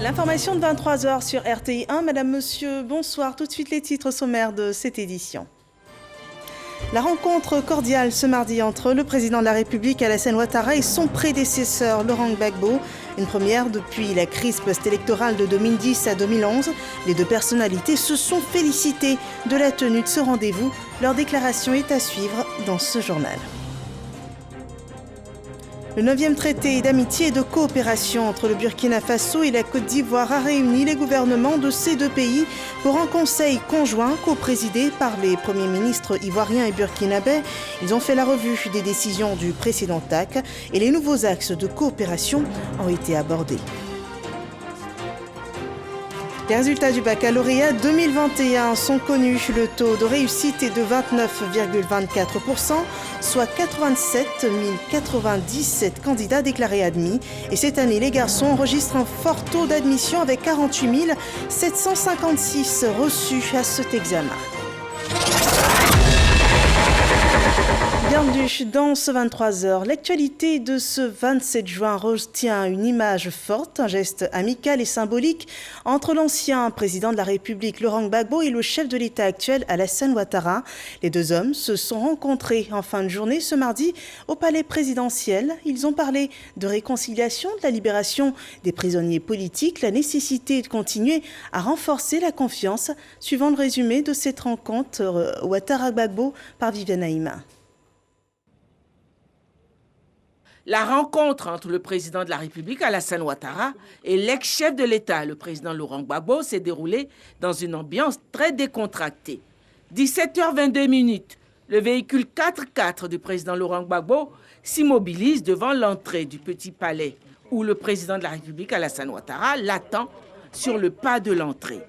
L'information de 23 h sur RTI 1. Madame, monsieur, bonsoir. Tout de suite les titres sommaires de cette édition. La rencontre cordiale ce mardi entre le président de la République Alassane Ouattara et son prédécesseur Laurent Gbagbo. Une première depuis la crise post-électorale de 2010 à 2011. Les deux personnalités se sont félicitées de la tenue de ce rendez-vous. Leur déclaration est à suivre dans ce journal. Le 9e traité d'amitié et de coopération entre le Burkina Faso et la Côte d'Ivoire a réuni les gouvernements de ces deux pays pour un conseil conjoint co-présidé par les premiers ministres ivoiriens et burkinabais. Ils ont fait la revue des décisions du précédent TAC et les nouveaux axes de coopération ont été abordés. Les résultats du baccalauréat 2021 sont connus. Le taux de réussite est de 29,24%, soit 87 097 candidats déclarés admis. Et cette année, les garçons enregistrent un fort taux d'admission avec 48 756 reçus à cet examen. Bienvenue dans ce 23 h. L'actualité de ce 27 juin retient une image forte, un geste amical et symbolique entre l'ancien président de la République Laurent Gbagbo et le chef de l'État actuel Alassane Ouattara. Les deux hommes se sont rencontrés en fin de journée ce mardi au palais présidentiel. Ils ont parlé de réconciliation, de la libération des prisonniers politiques, la nécessité de continuer à renforcer la confiance. Suivant le résumé de cette rencontre Ouattara-Gbagbo par Viviane Haïma. La rencontre entre le président de la République, Alassane Ouattara, et l'ex-chef de l'État, le président Laurent Gbagbo, s'est déroulée dans une ambiance très décontractée. 17h22, le véhicule 4x4 du président Laurent Gbagbo s'immobilise devant l'entrée du Petit Palais, où le président de la République, Alassane Ouattara, l'attend sur le pas de l'entrée.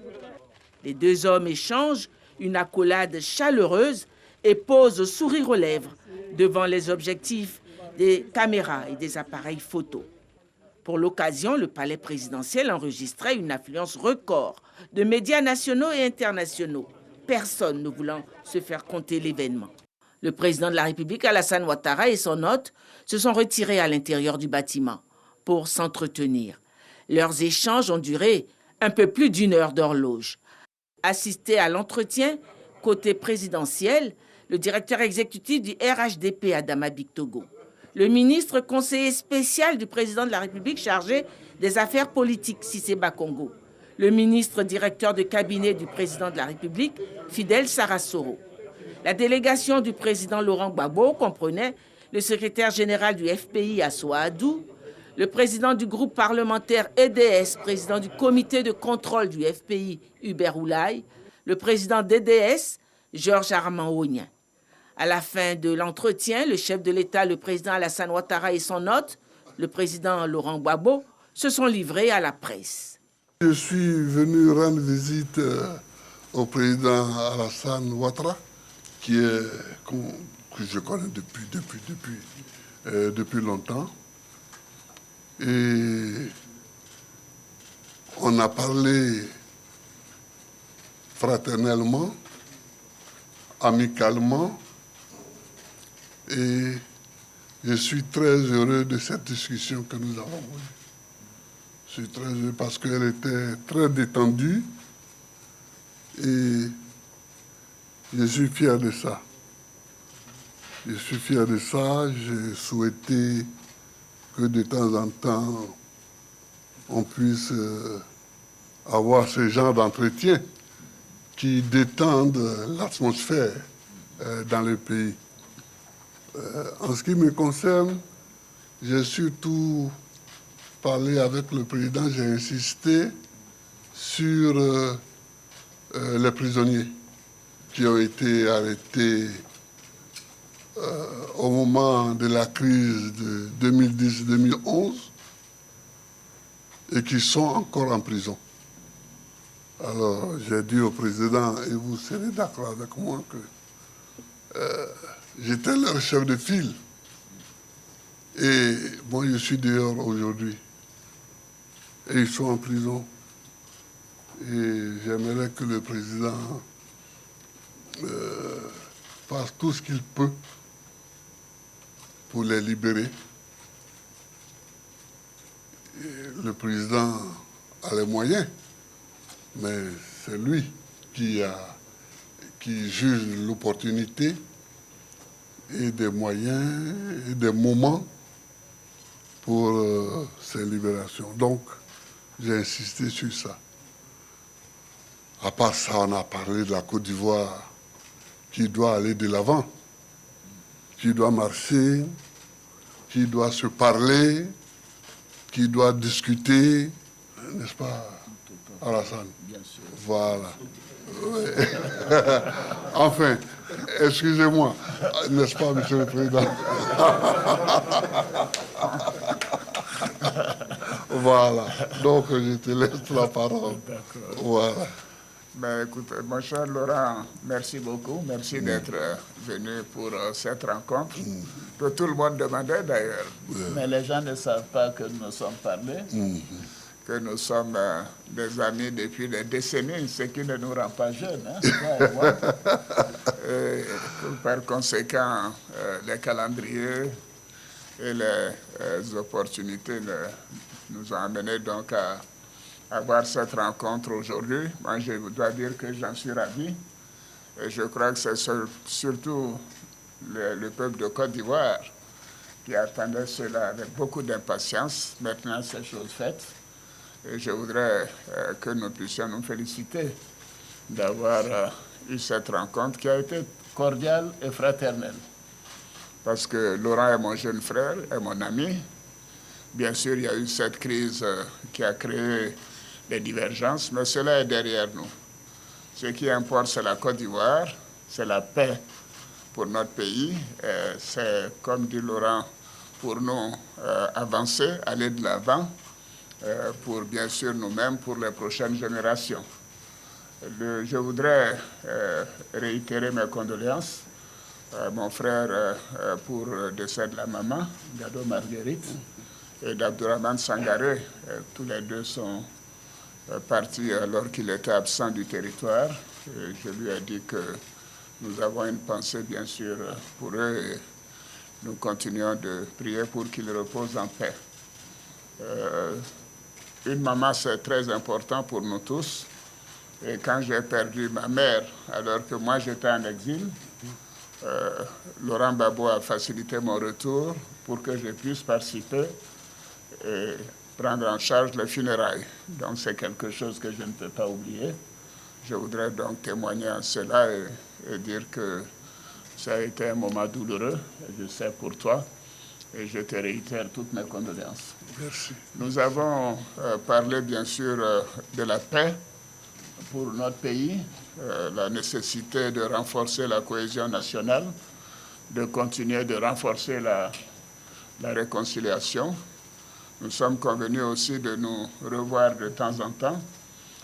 Les deux hommes échangent une accolade chaleureuse et posent sourire aux lèvres devant les objectifs des caméras et des appareils photo. Pour l'occasion, le palais présidentiel enregistrait une affluence record de médias nationaux et internationaux, personne ne voulant se faire compter l'événement. Le président de la République, Alassane Ouattara, et son hôte se sont retirés à l'intérieur du bâtiment pour s'entretenir. Leurs échanges ont duré un peu plus d'1 heure d'horloge. Assisté à l'entretien, côté présidentiel, le directeur exécutif du RHDP, Adama Bictogo, le ministre conseiller spécial du président de la République chargé des affaires politiques, Cissé Bakongo, le ministre directeur de cabinet du président de la République, Fidel Sarasoro. La délégation du président Laurent Gbagbo comprenait le secrétaire général du FPI, Assoa Adou, le président du groupe parlementaire EDS, président du comité de contrôle du FPI, Hubert Oulaye, le président d'EDS, Georges Armand Ognien. À la fin de l'entretien, le chef de l'État, le président Alassane Ouattara et son hôte, le président Laurent Gbagbo, se sont livrés à la presse. Je suis venu rendre visite au président Alassane Ouattara, que je connais depuis longtemps. Et on a parlé fraternellement, amicalement. Et je suis très heureux de cette discussion que nous avons eue. Je suis très heureux parce qu'elle était très détendue et je suis fier de ça. Je suis fier de ça. J'ai souhaité que de temps en temps, on puisse avoir ce genre d'entretien qui détendent l'atmosphère dans le pays. En ce qui me concerne, j'ai surtout parlé avec le président, j'ai insisté sur les prisonniers qui ont été arrêtés au moment de la crise de 2010-2011 et qui sont encore en prison. Alors, j'ai dit au président, et vous serez d'accord avec moi, que j'étais leur chef de file. Et moi, je suis dehors aujourd'hui. Et ils sont en prison. Et j'aimerais que le président fasse tout ce qu'il peut pour les libérer. Et le président a les moyens, mais c'est lui qui juge l'opportunité et des moyens et des moments pour ces libérations. Donc, j'ai insisté sur ça. À part ça, on a parlé de la Côte d'Ivoire qui doit aller de l'avant, qui doit marcher, qui doit se parler, qui doit discuter, n'est-ce pas, Alassane? Bien sûr. Voilà. Ouais. Enfin, excusez-moi, n'est-ce pas, Monsieur le Président? Voilà. Donc, je te laisse la parole. D'accord. Voilà. Ben, écoute, mon cher Laurent, merci beaucoup. Merci d'être venu pour cette rencontre. Que tout le monde demandait d'ailleurs. Mais les gens ne savent pas que nous nous sommes parlé, que nous sommes des amis depuis des décennies, ce qui ne nous rend pas jeunes. Hein, toi et moi. Et, par conséquent, les calendriers et les opportunités nous ont amenés donc à avoir cette rencontre aujourd'hui. Moi, je dois dire que j'en suis ravi. Et je crois que c'est surtout le peuple de Côte d'Ivoire qui attendait cela avec beaucoup d'impatience. Maintenant, c'est chose faite. Et je voudrais que nous puissions nous féliciter d'avoir eu cette rencontre qui a été cordiale et fraternelle. Parce que Laurent est mon jeune frère, est mon ami. Bien sûr, il y a eu cette crise qui a créé des divergences, mais cela est derrière nous. Ce qui importe, c'est la Côte d'Ivoire, c'est la paix pour notre pays. C'est, comme dit Laurent, pour nous avancer, aller de l'avant, pour bien sûr nous-mêmes, pour les prochaines générations. Je voudrais réitérer mes condoléances à mon frère pour le décès de la maman, Gado Marguerite, et d'Abdourahmane Sangaré. Tous les deux sont partis alors qu'il était absent du territoire. Et je lui ai dit que nous avons une pensée, bien sûr, pour eux et nous continuons de prier pour qu'ils reposent en paix. Une maman, c'est très important pour nous tous. Et quand j'ai perdu ma mère, alors que moi j'étais en exil, Laurent Gbagbo a facilité mon retour pour que je puisse participer et prendre en charge les funérailles. Donc c'est quelque chose que je ne peux pas oublier. Je voudrais donc témoigner à cela et dire que ça a été un moment douloureux, je sais pour toi, et je te réitère toutes mes condoléances. Merci. Nous avons parlé bien sûr de la paix pour notre pays, la nécessité de renforcer la cohésion nationale, de continuer de renforcer la réconciliation. Nous sommes convenus aussi de nous revoir de temps en temps,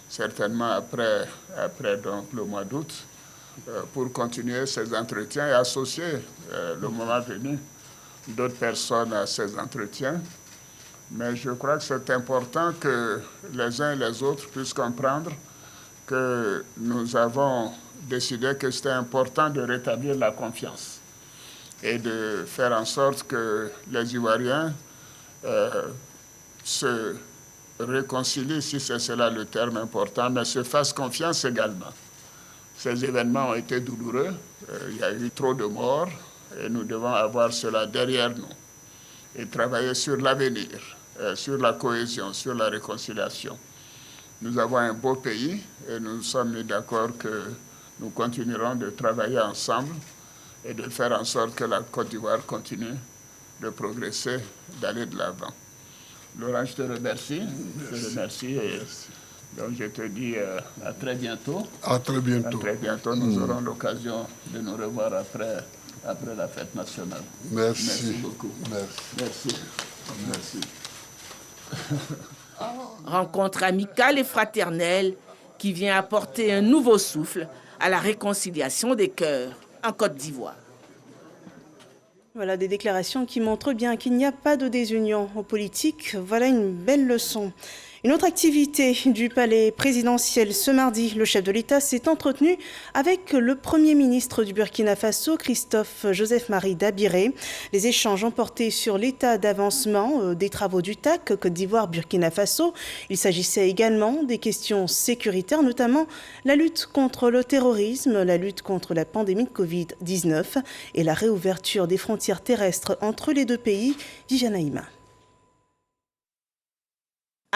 certainement après donc, le mois d'août, pour continuer ces entretiens et associer le moment venu d'autres personnes à ces entretiens. Mais je crois que c'est important que les uns et les autres puissent comprendre que nous avons décidé que c'était important de rétablir la confiance et de faire en sorte que les Ivoiriens se réconcilient, si c'est cela le terme important, mais se fassent confiance également. Ces événements ont été douloureux, il y a eu trop de morts et nous devons avoir cela derrière nous et travailler sur l'avenir, sur la cohésion, sur la réconciliation. Nous avons un beau pays et nous sommes mis d'accord que nous continuerons de travailler ensemble et de faire en sorte que la Côte d'Ivoire continue de progresser, d'aller de l'avant. Laurent, je te remercie. Je te remercie et donc je te dis à très bientôt. À très bientôt. À très bientôt. Nous aurons l'occasion de nous revoir après la fête nationale. Merci. Merci beaucoup. Merci. Merci. Rencontre amicale et fraternelle qui vient apporter un nouveau souffle à la réconciliation des cœurs en Côte d'Ivoire. Voilà des déclarations qui montrent bien qu'il n'y a pas de désunion en politique. Voilà une belle leçon. Une autre activité du palais présidentiel ce mardi, le chef de l'État s'est entretenu avec le Premier ministre du Burkina Faso, Christophe Joseph-Marie Dabiré. Les échanges ont porté sur l'état d'avancement des travaux du TAC, Côte d'Ivoire, Burkina Faso. Il s'agissait également des questions sécuritaires, notamment la lutte contre le terrorisme, la lutte contre la pandémie de Covid-19 et la réouverture des frontières terrestres entre les deux pays. Viviane Aïma.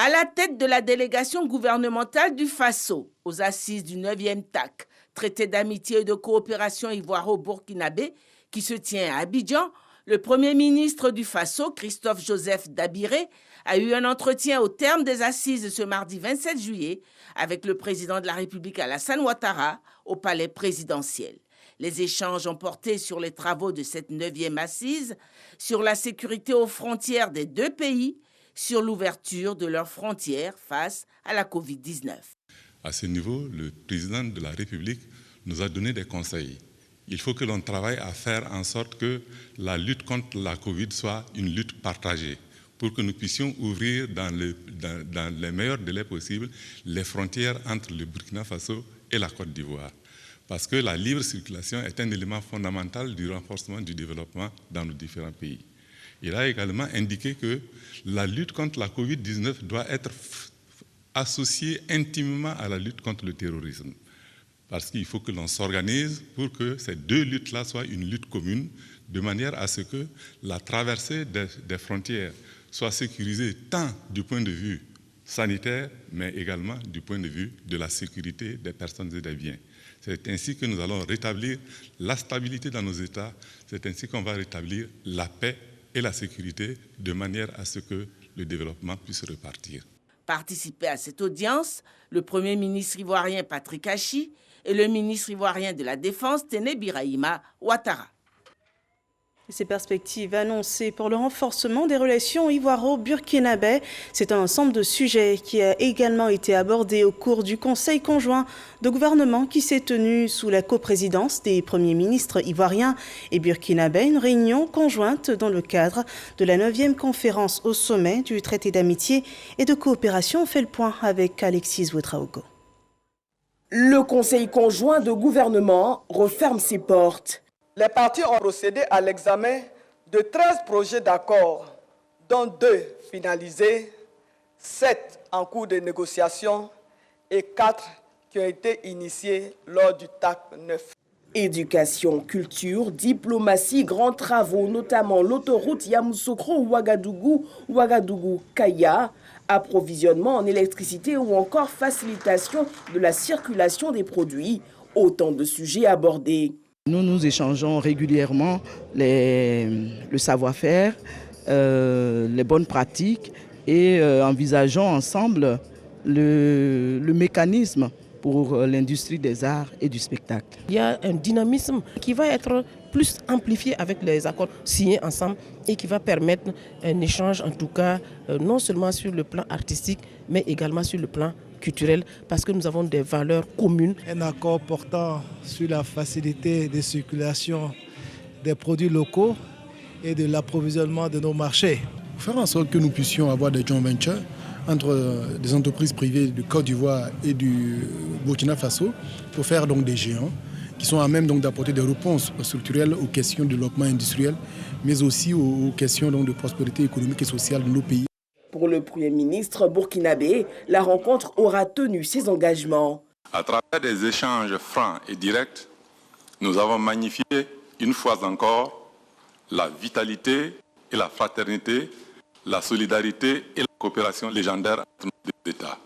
À la tête de la délégation gouvernementale du Faso, aux assises du 9e TAC, traité d'amitié et de coopération ivoiro-burkinabé, qui se tient à Abidjan, le Premier ministre du Faso, Christophe Joseph Dabiré, a eu un entretien au terme des assises ce mardi 27 juillet avec le président de la République Alassane Ouattara au palais présidentiel. Les échanges ont porté sur les travaux de cette 9e assise, sur la sécurité aux frontières des deux pays, sur l'ouverture de leurs frontières face à la Covid-19. À ce niveau, le président de la République nous a donné des conseils. Il faut que l'on travaille à faire en sorte que la lutte contre la Covid soit une lutte partagée pour que nous puissions ouvrir dans les meilleurs délais possibles les frontières entre le Burkina Faso et la Côte d'Ivoire. Parce que la libre circulation est un élément fondamental du renforcement du développement dans nos différents pays. Il a également indiqué que la lutte contre la Covid-19 doit être associée intimement à la lutte contre le terrorisme. Parce qu'il faut que l'on s'organise pour que ces deux luttes-là soient une lutte commune, de manière à ce que la traversée des frontières soit sécurisée tant du point de vue sanitaire, mais également du point de vue de la sécurité des personnes et des biens. C'est ainsi que nous allons rétablir la stabilité dans nos États, c'est ainsi qu'on va rétablir la paix et la sécurité de manière à ce que le développement puisse repartir. Participaient à cette audience le Premier ministre ivoirien Patrick Achi et le ministre ivoirien de la Défense Téné Birahima Ouattara. Ces perspectives annoncées pour le renforcement des relations ivoiro-burkinabè, c'est un ensemble de sujets qui a également été abordé au cours du Conseil conjoint de gouvernement qui s'est tenu sous la coprésidence des premiers ministres ivoiriens et burkinabè, une réunion conjointe dans le cadre de la 9e conférence au sommet du traité d'amitié et de coopération. On fait le point avec Alexis Ouedraogo. Le Conseil conjoint de gouvernement referme ses portes. Les parties ont procédé à l'examen de 13 projets d'accord, dont 2 finalisés, 7 en cours de négociation et 4 qui ont été initiés lors du TAC 9. Éducation, culture, diplomatie, grands travaux, notamment l'autoroute Yamoussoukro-Ouagadougou, Ouagadougou-Kaya, approvisionnement en électricité ou encore facilitation de la circulation des produits, autant de sujets abordés. Nous échangeons régulièrement le savoir-faire, les bonnes pratiques et envisageons ensemble le mécanisme pour l'industrie des arts et du spectacle. Il y a un dynamisme qui va être plus amplifié avec les accords signés ensemble et qui va permettre un échange, en tout cas, non seulement sur le plan artistique, mais également sur le plan culturel, parce que nous avons des valeurs communes. Un accord portant sur la facilité de circulation des produits locaux et de l'approvisionnement de nos marchés. Faire en sorte que nous puissions avoir des joint ventures entre des entreprises privées de Côte d'Ivoire et du Burkina Faso pour faire donc des géants qui sont à même donc d'apporter des réponses structurelles aux questions de développement industriel, mais aussi aux questions donc de prospérité économique et sociale de nos pays. Pour le Premier ministre burkinabé, la rencontre aura tenu ses engagements. À travers des échanges francs et directs, nous avons magnifié une fois encore la vitalité et la fraternité, la solidarité et la coopération légendaire entre nos deux États.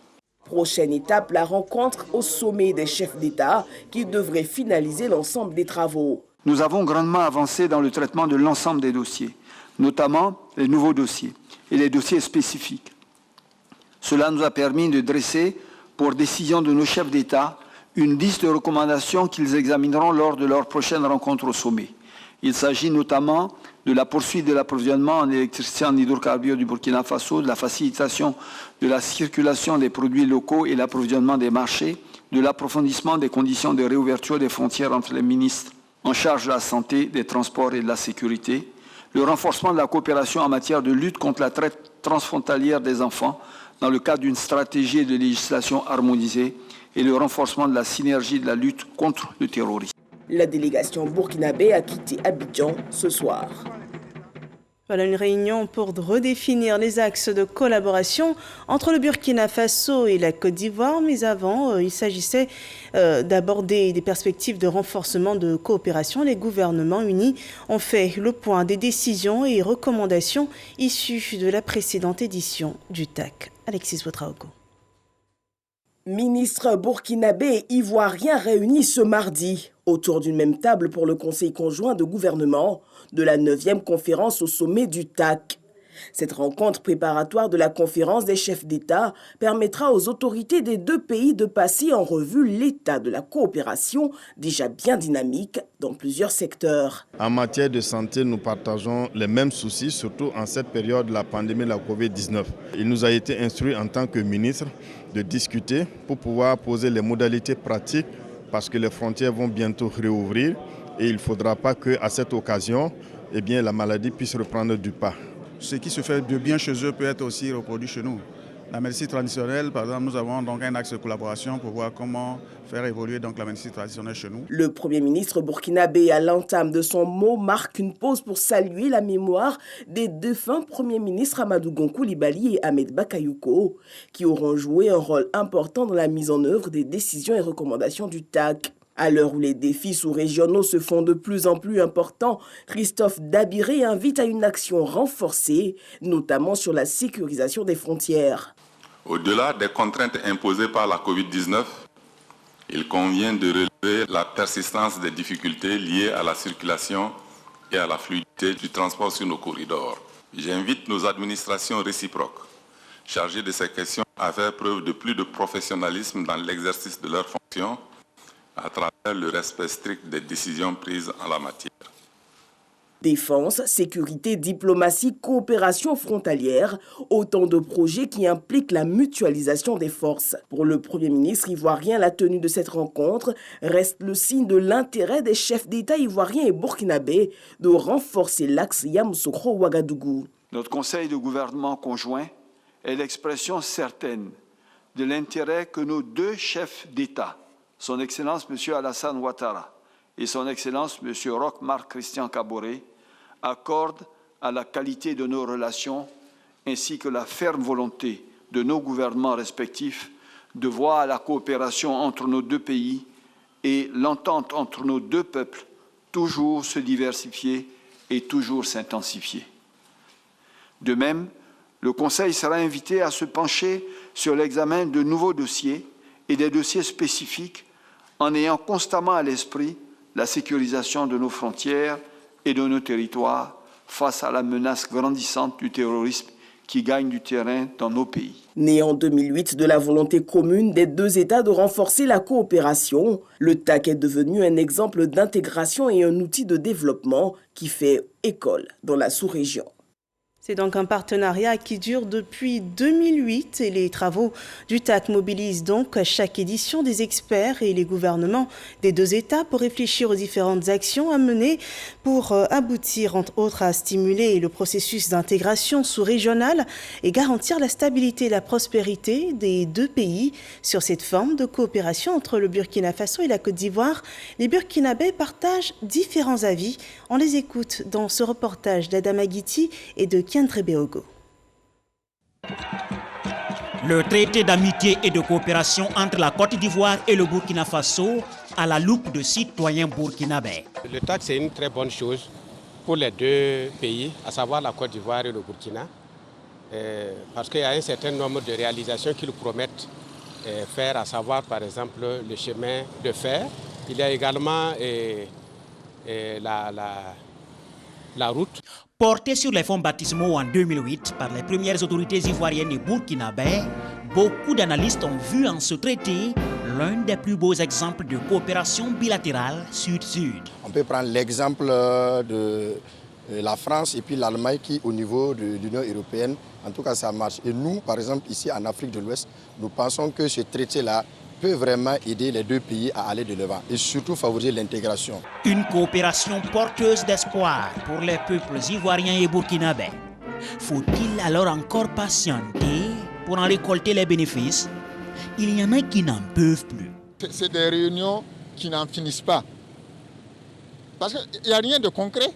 Prochaine étape, la rencontre au sommet des chefs d'État qui devrait finaliser l'ensemble des travaux. Nous avons grandement avancé dans le traitement de l'ensemble des dossiers, notamment les nouveaux dossiers et les dossiers spécifiques. Cela nous a permis de dresser, pour décision de nos chefs d'État, une liste de recommandations qu'ils examineront lors de leur prochaine rencontre au sommet. Il s'agit notamment de la poursuite de l'approvisionnement en électricité en hydrocarbures du Burkina Faso, de la facilitation de la circulation des produits locaux et l'approvisionnement des marchés, de l'approfondissement des conditions de réouverture des frontières entre les ministres en charge de la santé, des transports et de la sécurité, le renforcement de la coopération en matière de lutte contre la traite transfrontalière des enfants, dans le cadre d'une stratégie de législation harmonisée et le renforcement de la synergie de la lutte contre le terrorisme. La délégation burkinabé a quitté Abidjan ce soir. Voilà une réunion pour redéfinir les axes de collaboration entre le Burkina Faso et la Côte d'Ivoire. Mais avant, il s'agissait d'aborder des perspectives de renforcement de coopération. Les gouvernements unis ont fait le point des décisions et recommandations issues de la précédente édition du TAC. Alexis Ouedraogo. Ministres burkinabés et ivoiriens réunis ce mardi autour d'une même table pour le Conseil conjoint de gouvernement de la 9e conférence au sommet du TAC. Cette rencontre préparatoire de la conférence des chefs d'État permettra aux autorités des deux pays de passer en revue l'état de la coopération déjà bien dynamique dans plusieurs secteurs. En matière de santé, nous partageons les mêmes soucis, surtout en cette période de la pandémie de la Covid-19. Il nous a été instruit en tant que ministre de discuter pour pouvoir poser les modalités pratiques parce que les frontières vont bientôt réouvrir et il ne faudra pas qu'à cette occasion, la maladie puisse reprendre du pas. Ce qui se fait de bien chez eux peut être aussi reproduit chez nous. La médecine traditionnelle, par exemple, nous avons donc un axe de collaboration pour voir comment faire évoluer donc la médecine traditionnelle chez nous. Le Premier ministre burkinabé, à l'entame de son mot, marque une pause pour saluer la mémoire des défunts premiers ministres Amadou Gon Coulibaly et Ahmed Bakayoko, qui auront joué un rôle important dans la mise en œuvre des décisions et recommandations du TAC. À l'heure où les défis sous-régionaux se font de plus en plus importants, Christophe Dabiré invite à une action renforcée, notamment sur la sécurisation des frontières. Au-delà des contraintes imposées par la Covid-19, il convient de relever la persistance des difficultés liées à la circulation et à la fluidité du transport sur nos corridors. J'invite nos administrations réciproques chargées de ces questions à faire preuve de plus de professionnalisme dans l'exercice de leurs fonctions, à travers le respect strict des décisions prises en la matière. Défense, sécurité, diplomatie, coopération frontalière, autant de projets qui impliquent la mutualisation des forces. Pour le Premier ministre ivoirien, la tenue de cette rencontre reste le signe de l'intérêt des chefs d'État ivoiriens et burkinabés de renforcer l'axe Yamoussoukro-Ouagadougou. Notre conseil de gouvernement conjoint est l'expression certaine de l'intérêt que nos deux chefs d'État, Son Excellence M. Alassane Ouattara et Son Excellence M. Roch-Marc Christian Kaboré, accordent à la qualité de nos relations ainsi que la ferme volonté de nos gouvernements respectifs de voir la coopération entre nos deux pays et l'entente entre nos deux peuples toujours se diversifier et toujours s'intensifier. De même, le Conseil sera invité à se pencher sur l'examen de nouveaux dossiers et des dossiers spécifiques en ayant constamment à l'esprit la sécurisation de nos frontières et de nos territoires face à la menace grandissante du terrorisme qui gagne du terrain dans nos pays. Né en 2008 de la volonté commune des deux États de renforcer la coopération, le TAC est devenu un exemple d'intégration et un outil de développement qui fait école dans la sous-région. C'est donc un partenariat qui dure depuis 2008 et les travaux du TAC mobilisent donc à chaque édition des experts et les gouvernements des deux États pour réfléchir aux différentes actions à mener pour aboutir entre autres à stimuler le processus d'intégration sous-régionale et garantir la stabilité et la prospérité des deux pays. Sur cette forme de coopération entre le Burkina Faso et la Côte d'Ivoire, les Burkinabés partagent différents avis. On les écoute dans ce reportage d'Adama Guiti et de le traité d'amitié et de coopération entre la Côte d'Ivoire et le Burkina Faso à la loupe de citoyens burkinabés. Le TAC, c'est une très bonne chose pour les deux pays, à savoir la Côte d'Ivoire et le Burkina, parce qu'il y a un certain nombre de réalisations qu'ils promettent faire, à savoir par exemple le chemin de fer. Il y a également la route. Porté sur les fonds baptismaux en 2008 par les premières autorités ivoiriennes et burkinabais, beaucoup d'analystes ont vu en ce traité l'un des plus beaux exemples de coopération bilatérale sud-sud. On peut prendre l'exemple de la France et puis l'Allemagne qui, au niveau de l'Union européenne, en tout cas ça marche. Et nous, par exemple, ici en Afrique de l'Ouest, nous pensons que ce traité-là peut vraiment aider les deux pays à aller de l'avant et surtout favoriser l'intégration. Une coopération porteuse d'espoir pour les peuples ivoiriens et burkinabés. Faut-il alors encore patienter pour pour en récolter les bénéfices, il y en a qui n'en peuvent plus. C'est des réunions qui n'en finissent pas. Parce qu'il n'y a rien de concret.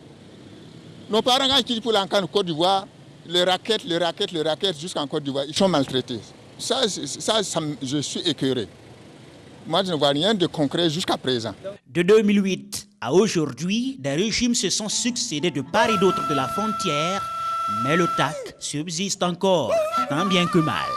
Nos parents, quand ils quittent pour l'encan de Côte d'Ivoire, les raquettes jusqu'en Côte d'Ivoire, ils sont maltraités. Ça, je suis écœuré. Moi, je ne vois rien de concret jusqu'à présent. De 2008 à aujourd'hui, des régimes se sont succédés de part et d'autre de la frontière, mais le TAC subsiste encore, tant bien que mal.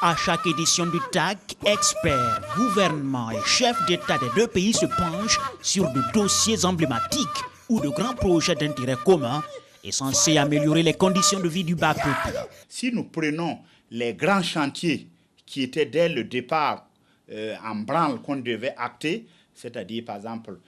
À chaque édition du TAC, experts, gouvernements et chefs d'État des deux pays se penchent sur de dossiers emblématiques ou de grands projets d'intérêt commun et censés améliorer les conditions de vie du bas peuple. Si nous prenons les grands chantiers qui étaient dès le départ en branle qu'on devait acter, c'est-à-dire par exemple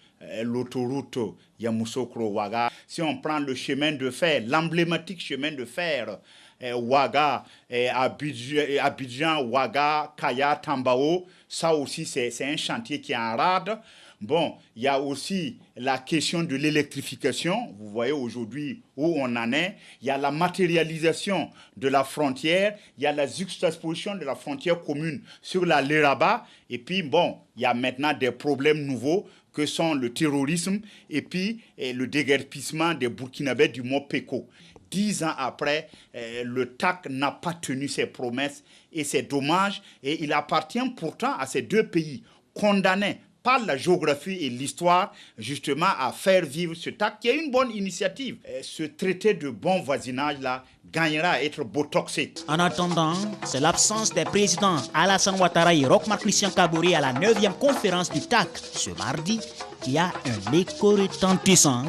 l'autoroute Yamoussoukro-Ouaga, si on prend le chemin de fer, l'emblématique chemin de fer Ouaga, Abidjan, Ouaga, Kaya, Tambao, ça aussi c'est un chantier qui est en rade. Bon, il y a aussi la question de l'électrification. Vous voyez aujourd'hui où on en est. Il y a la matérialisation de la frontière. Il y a la juxtaposition de la frontière commune sur la Léraba. Et puis, bon, il y a maintenant des problèmes nouveaux que sont le terrorisme et puis le déguerpissement des Burkinabés du Mont Peko. 10 ans après, le TAC n'a pas tenu ses promesses et c'est dommage. Et il appartient pourtant à ces deux pays condamnés par la géographie et l'histoire, justement, à faire vivre ce TAC, qui est une bonne initiative. Ce traité de bon voisinage-là gagnera à être botoxé. En attendant, c'est l'absence des présidents Alassane Ouattara et Roch Marc Christian Kaboré à la 9e conférence du TAC ce mardi qui a un écho retentissant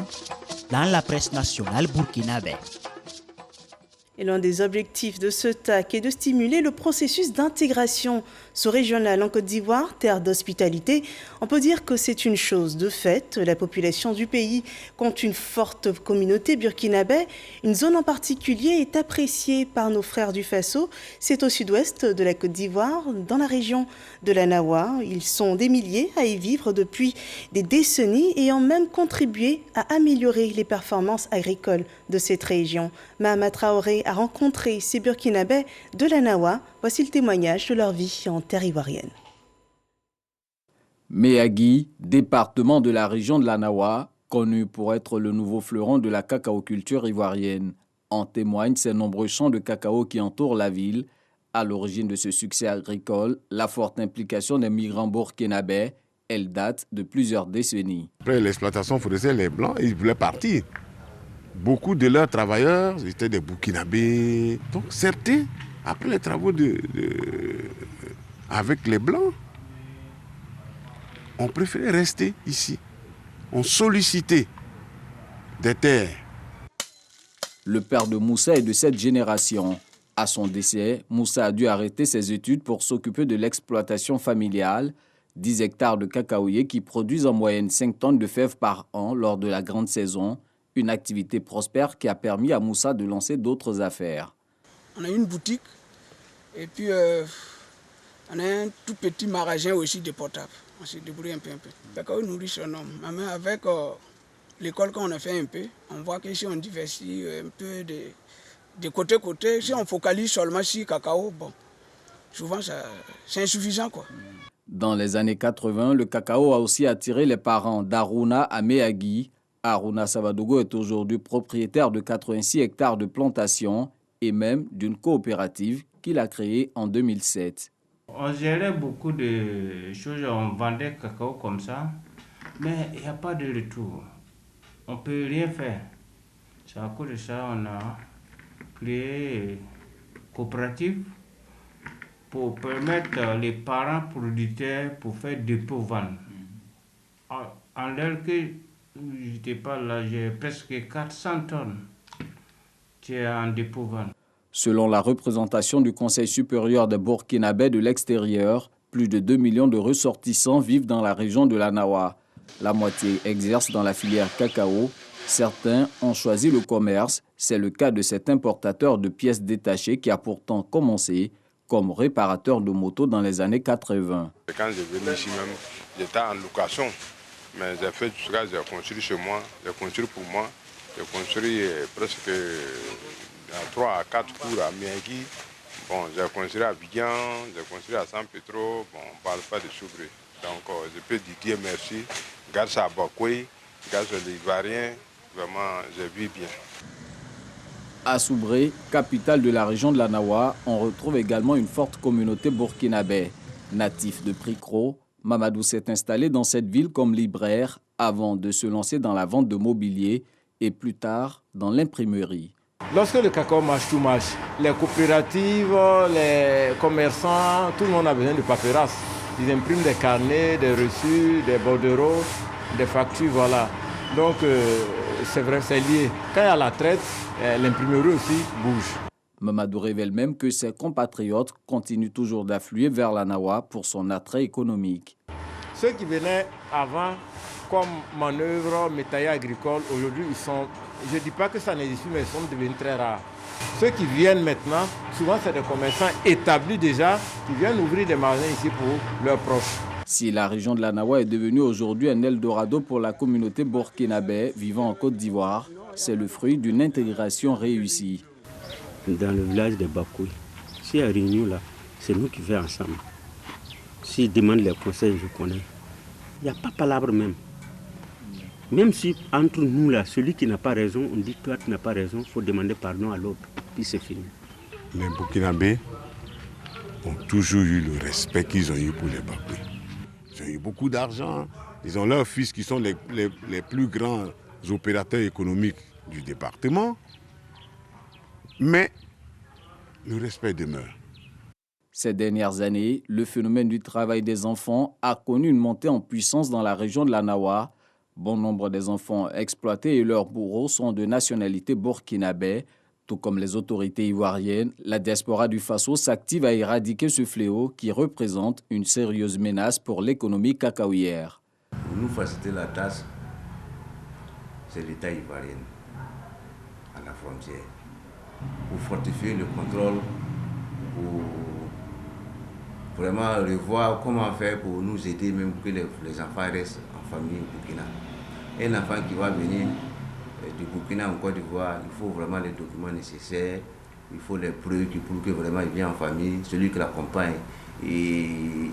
dans la presse nationale burkinabé. Et l'un des objectifs de ce TAC est de stimuler le processus d'intégration sous-régionale en Côte d'Ivoire, terre d'hospitalité. On peut dire que c'est une chose de fait. La population du pays compte une forte communauté burkinabé. Une zone en particulier est appréciée par nos frères du Faso. C'est au sud-ouest de la Côte d'Ivoire, dans la région de la Nawa. Ils sont des milliers à y vivre depuis des décennies et ont même contribué à améliorer les performances agricoles de cette région. Mahama Traoré a rencontré ces Burkinabés de la Nawa. Voici le témoignage de leur vie en terre ivoirienne. Méagui, département de la région de la Nawa, connu pour être le nouveau fleuron de la cacaoculture ivoirienne. En témoignent ces nombreux champs de cacao qui entourent la ville. À l'origine de ce succès agricole, la forte implication des migrants burkinabés, elle date de plusieurs décennies. Après l'exploitation forestière, les Blancs, ils voulaient partir. Beaucoup de leurs travailleurs étaient des Burkinabés. Donc certains, après les travaux avec les Blancs, ont préféré rester ici. On sollicitait des terres. Le père de Moussa est de cette génération. À son décès, Moussa a dû arrêter ses études pour s'occuper de l'exploitation familiale. 10 hectares de cacaoyers qui produisent en moyenne 5 tonnes de fèves par an lors de la grande saison. Une activité prospère qui a permis à Moussa de lancer d'autres affaires. On a une boutique et puis on a un tout petit magasin aussi de portable. On se débrouille un peu. Cacao nourrit son homme. Mais avec l'école qu'on a fait un peu, on voit que si on diversifie un peu de côté, si on focalise seulement sur cacao, bon, souvent c'est insuffisant, quoi. Dans les années 80, le cacao a aussi attiré les parents d'Aruna à Méagui. Aruna Savadogo est aujourd'hui propriétaire de 86 hectares de plantations et même d'une coopérative qu'il a créée en 2007. On gérait beaucoup de choses, on vendait cacao comme ça, mais il n'y a pas de retour. On ne peut rien faire. C'est à cause de ça qu'on a créé une coopérative pour permettre les parents producteurs pour faire dépôt-vente. En l'air que j'étais pas là, j'ai presque 400 tonnes en dépôt-vente. Selon la représentation du Conseil supérieur des Burkinabés de l'extérieur, plus de 2 millions de ressortissants vivent dans la région de la Nawa. La moitié exerce dans la filière cacao. Certains ont choisi le commerce. C'est le cas de cet importateur de pièces détachées qui a pourtant commencé comme réparateur de motos dans les années 80. Quand je venais ici même, j'étais en location. Mais j'ai fait tout ça, j'ai construit chez moi, j'ai construit pour moi. J'ai construit presque 3 à 4 cours à Méagui, Bon, j'ai construit à Bignan, j'ai construit à San Petro, bon, on ne parle pas de Soubré. Donc je peux dire merci, grâce à Bakoui, grâce aux Ivoiriens, vraiment j'ai vu bien. À Soubré, capitale de la région de la Nawa, on retrouve également une forte communauté burkinabé. Natif de Pricro, Mamadou s'est installé dans cette ville comme libraire avant de se lancer dans la vente de mobilier et plus tard dans l'imprimerie. Lorsque le cacao marche, tout marche. Les coopératives, les commerçants, tout le monde a besoin de paperasse. Ils impriment des carnets, des reçus, des bordereaux, des factures, voilà. Donc c'est vrai, c'est lié. Quand il y a la traite, l'imprimerie aussi bouge. Mamadou révèle même que ses compatriotes continuent toujours d'affluer vers la Nawa pour son attrait économique. Ceux qui venaient avant comme manœuvre métaillère agricole, aujourd'hui ils sont, je ne dis pas que ça n'existe plus, mais ils sont devenus très rares. Ceux qui viennent maintenant, souvent c'est des commerçants établis déjà, qui viennent ouvrir des magasins ici pour leurs proches. Si la région de la Nawa est devenue aujourd'hui un Eldorado pour la communauté burkinabé vivant en Côte d'Ivoire, c'est le fruit d'une intégration réussie. Dans le village de Bakoui, s'il y a réunion là, c'est nous qui faisons ensemble. S'ils demandent les conseils, je connais. Il n'y a pas de palabre même. Même si entre nous là, celui qui n'a pas raison, on dit toi tu n'as pas raison, il faut demander pardon à l'autre, puis c'est fini. Les Burkinabés ont toujours eu le respect qu'ils ont eu pour les Bakoui. Ils ont eu beaucoup d'argent, ils ont leurs fils qui sont les plus grands opérateurs économiques du département, mais le respect demeure. Ces dernières années, le phénomène du travail des enfants a connu une montée en puissance dans la région de la Nawa. Bon nombre des enfants exploités et leurs bourreaux sont de nationalité burkinabé. Tout comme les autorités ivoiriennes, la diaspora du Faso s'active à éradiquer ce fléau qui représente une sérieuse menace pour l'économie cacaoyère. Pour nous faciliter la tâche, c'est l'État ivoirien à la frontière. Pour fortifier le contrôle, pour vraiment revoir comment faire pour nous aider, même que les enfants restent en famille au Burkina. Un enfant qui va venir du Burkina en Côte d'Ivoire, il faut vraiment les documents nécessaires, il faut les preuves qui prouvent que vraiment il vient en famille, celui qui l'accompagne, il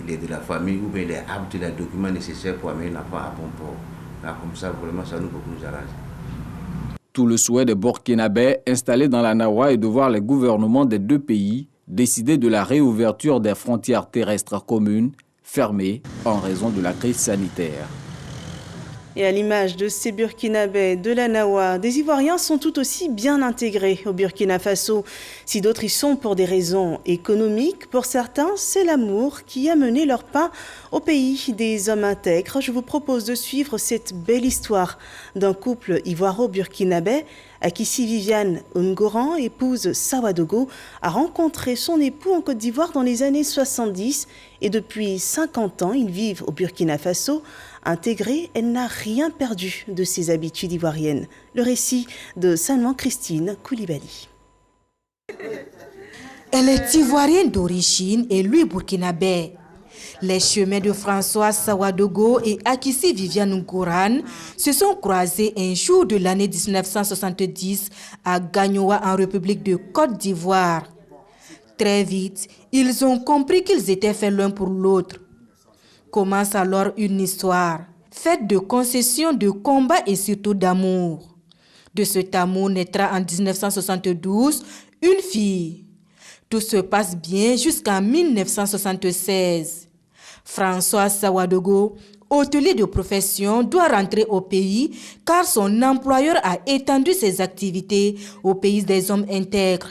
est de la famille, ou bien il est apte, les documents nécessaires pour amener l'enfant à bon port. Là, comme ça, vraiment, ça nous arrange. Tout le souhait des Burkinabés installés dans la Nawa est de voir les gouvernements des deux pays décider de la réouverture des frontières terrestres communes fermées en raison de la crise sanitaire. Et à l'image de ces Burkinabés de la Nawa, des Ivoiriens sont tout aussi bien intégrés au Burkina Faso. Si d'autres y sont pour des raisons économiques, pour certains, c'est l'amour qui a mené leur pas au pays des hommes intègres. Je vous propose de suivre cette belle histoire d'un couple ivoiro-burkinabé. Akissi Viviane Ngoran, épouse Sawadogo, a rencontré son époux en Côte d'Ivoire dans les années 70 et depuis 50 ans, ils vivent au Burkina Faso. Intégrée, elle n'a rien perdu de ses habitudes ivoiriennes. Le récit de Salman Christine Koulibaly. Elle est ivoirienne d'origine et lui burkinabé. Les chemins de François Sawadogo et Akissi Viviane Ngoran se sont croisés un jour de l'année 1970 à Gagnoa en République de Côte d'Ivoire. Très vite, ils ont compris qu'ils étaient faits l'un pour l'autre. Commence alors une histoire, faite de concessions, de combats et surtout d'amour. De cet amour naîtra en 1972 une fille. Tout se passe bien jusqu'en 1976. François Sawadogo, hôtelier de profession, doit rentrer au pays car son employeur a étendu ses activités au pays des hommes intègres.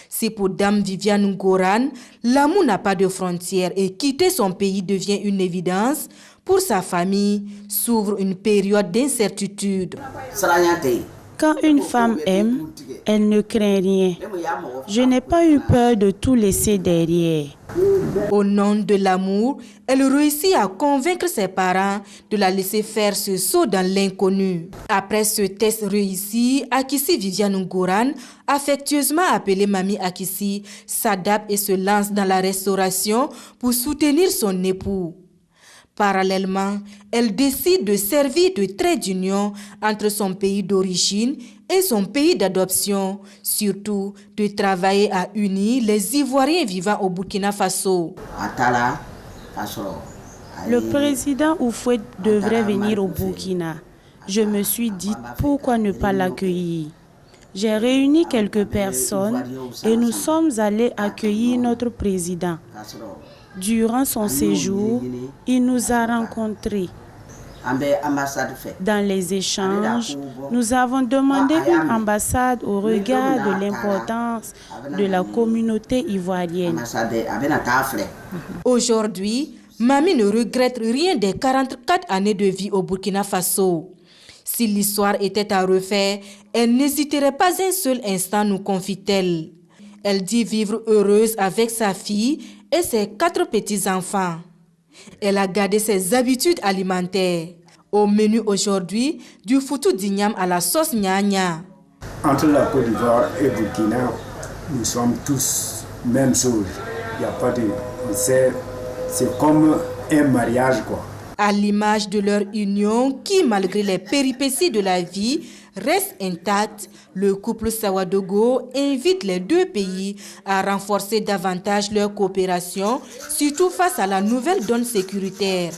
Si pour Dame Viviane Ngoran, l'amour n'a pas de frontières et quitter son pays devient une évidence, pour sa famille s'ouvre une période d'incertitude. Quand une femme aime, elle ne craint rien. Je n'ai pas eu peur de tout laisser derrière. Au nom de l'amour, elle réussit à convaincre ses parents de la laisser faire ce saut dans l'inconnu. Après ce test réussi, Akissi Viviane Ngoran, affectueusement appelée Mamie Akissi, s'adapte et se lance dans la restauration pour soutenir son époux. Parallèlement, elle décide de servir de trait d'union entre son pays d'origine et son pays d'adoption, surtout de travailler à unir les Ivoiriens vivant au Burkina Faso. Le président Houphouët devrait venir au Burkina. Je me suis dit, pourquoi ne pas l'accueillir? J'ai réuni quelques personnes et nous sommes allés accueillir notre président. Durant son séjour, il nous a rencontrés. Dans les échanges, nous avons demandé une ambassade au regard de l'importance de la communauté ivoirienne. Aujourd'hui, Mami ne regrette rien des 44 années de vie au Burkina Faso. Si l'histoire était à refaire, elle n'hésiterait pas un seul instant, nous confie-t-elle. Elle dit vivre heureuse avec sa fille et ses 4 petits-enfants. Elle a gardé ses habitudes alimentaires. Au menu aujourd'hui, du foutou d'igname à la sauce gnagna. Entre la Côte d'Ivoire et Burkina, nous sommes tous même chose. Il n'y a pas de... C'est comme un mariage, quoi. À l'image de leur union qui, malgré les péripéties de la vie, reste intacte, le couple Sawadogo invite les 2 pays à renforcer davantage leur coopération, surtout face à la nouvelle donne sécuritaire.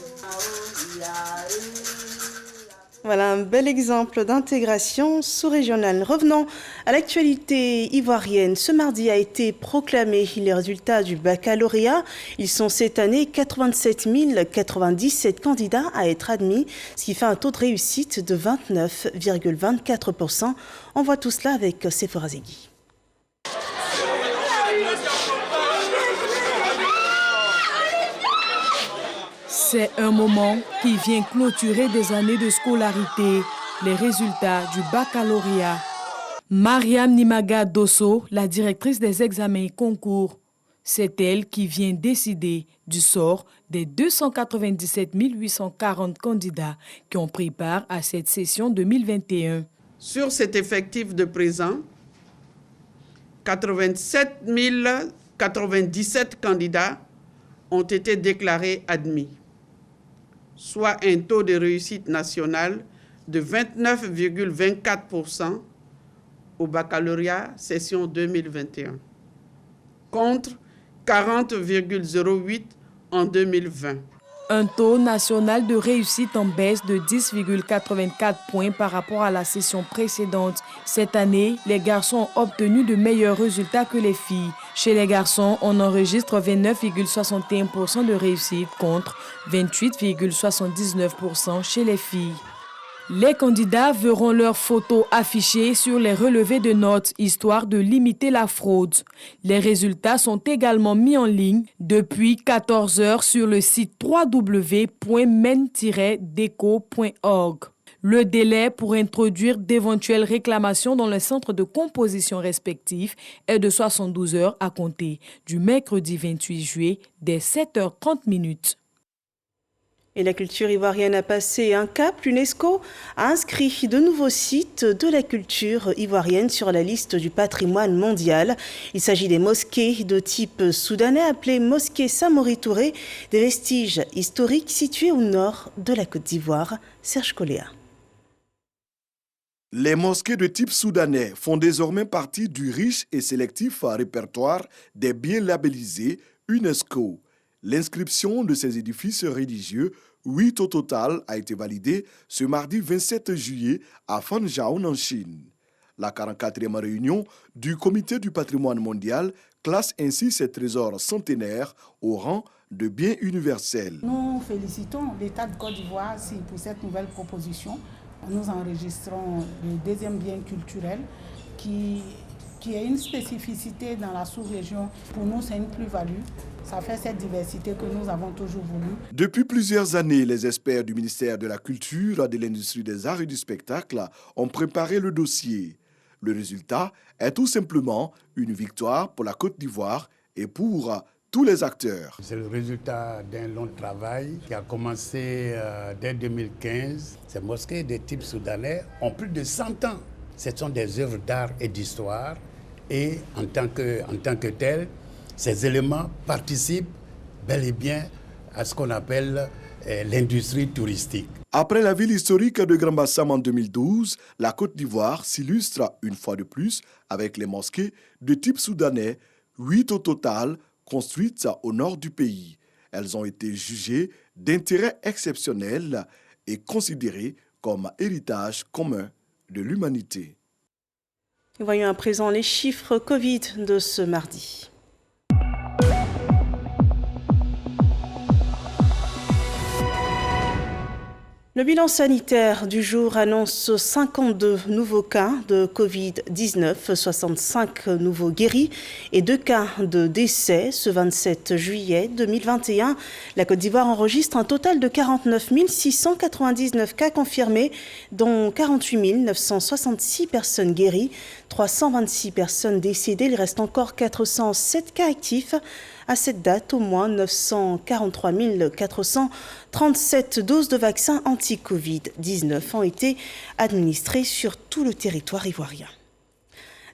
Voilà un bel exemple d'intégration sous-régionale. Revenons à l'actualité ivoirienne. Ce mardi a été proclamé les résultats du baccalauréat. Ils sont cette année 87 097 candidats à être admis, ce qui fait un taux de réussite de 29,24%. On voit tout cela avec Sephora Zegui. C'est un moment qui vient clôturer des années de scolarité, les résultats du baccalauréat. Mariam Nimaga Dosso, la directrice des examens et concours, c'est elle qui vient décider du sort des 297 840 candidats qui ont pris part à cette session 2021. Sur cet effectif de présent, 87 097 candidats ont été déclarés admis, soit un taux de réussite national de 29,24% au baccalauréat session 2021, contre 40,08% en 2020. Un taux national de réussite en baisse de 10,84 points par rapport à la session précédente. Cette année, les garçons ont obtenu de meilleurs résultats que les filles. Chez les garçons, on enregistre 29,61% de réussite contre 28,79% chez les filles. Les candidats verront leurs photos affichées sur les relevés de notes, histoire de limiter la fraude. Les résultats sont également mis en ligne depuis 14 heures sur le site www.men-deco.org. Le délai pour introduire d'éventuelles réclamations dans les centres de composition respectifs est de 72 heures à compter du mercredi 28 juillet dès 7h30. Et la culture ivoirienne a passé un cap. L'UNESCO a inscrit de nouveaux sites de la culture ivoirienne sur la liste du patrimoine mondial. Il s'agit des mosquées de type soudanais appelées mosquées Samori Touré, des vestiges historiques situés au nord de la Côte d'Ivoire. Serge Coléa. Les mosquées de type soudanais font désormais partie du riche et sélectif répertoire des biens labellisés UNESCO. L'inscription de ces édifices religieux, 8 au total, a été validée ce mardi 27 juillet à Fanzhou en Chine. La 44e réunion du Comité du patrimoine mondial classe ainsi ces trésors centenaires au rang de biens universels. Nous félicitons l'État de Côte d'Ivoire pour cette nouvelle proposition. Nous enregistrons le deuxième bien culturel qui est une spécificité dans la sous-région. Pour nous, c'est une plus-value. Ça fait cette diversité que nous avons toujours voulu. Depuis plusieurs années, les experts du ministère de la Culture, de l'Industrie des Arts et du Spectacle ont préparé le dossier. Le résultat est tout simplement une victoire pour la Côte d'Ivoire et pour tous les acteurs. C'est le résultat d'un long travail qui a commencé dès 2015. Ces mosquées de type soudanais ont plus de 100 ans. Ce sont des œuvres d'art et d'histoire. Et en tant que tels, ces éléments participent bel et bien à ce qu'on appelle l'industrie touristique. Après la ville historique de Grand Bassam en 2012, la Côte d'Ivoire s'illustre une fois de plus avec les mosquées de type soudanais, 8 au total, construites au nord du pays. Elles ont été jugées d'intérêt exceptionnel et considérées comme héritage commun de l'humanité. Voyons à présent les chiffres Covid de ce mardi. Le bilan sanitaire du jour annonce 52 nouveaux cas de Covid-19, 65 nouveaux guéris et 2 cas de décès. Ce 27 juillet 2021, la Côte d'Ivoire enregistre un total de 49 699 cas confirmés, dont 48 966 personnes guéries, 326 personnes décédées. Il reste encore 407 cas actifs. À cette date, au moins 943 437 doses de vaccins anti-Covid-19 ont été administrées sur tout le territoire ivoirien.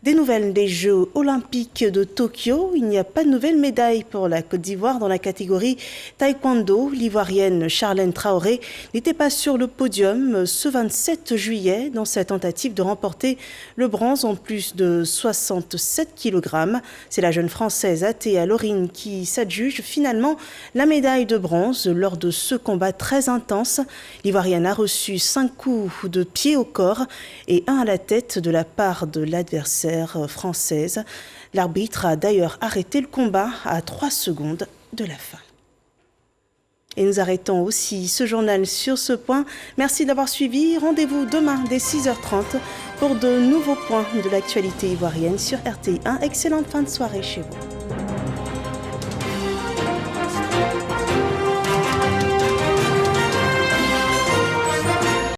Des nouvelles des Jeux olympiques de Tokyo. Il n'y a pas de nouvelle médaille pour la Côte d'Ivoire dans la catégorie taekwondo. L'Ivoirienne Charlène Traoré n'était pas sur le podium ce 27 juillet dans sa tentative de remporter le bronze en plus de 67 kg. C'est la jeune Française Athéa Lorine qui s'adjuge finalement la médaille de bronze lors de ce combat très intense. L'Ivoirienne a reçu 5 coups de pied au corps et 1 à la tête de la part de l'adversaire française. L'arbitre a d'ailleurs arrêté le combat à 3 secondes de la fin. Et nous arrêtons aussi ce journal sur ce point. Merci d'avoir suivi. Rendez-vous demain dès 6h30 pour de nouveaux points de l'actualité ivoirienne sur RTI1. Excellente fin de soirée chez vous.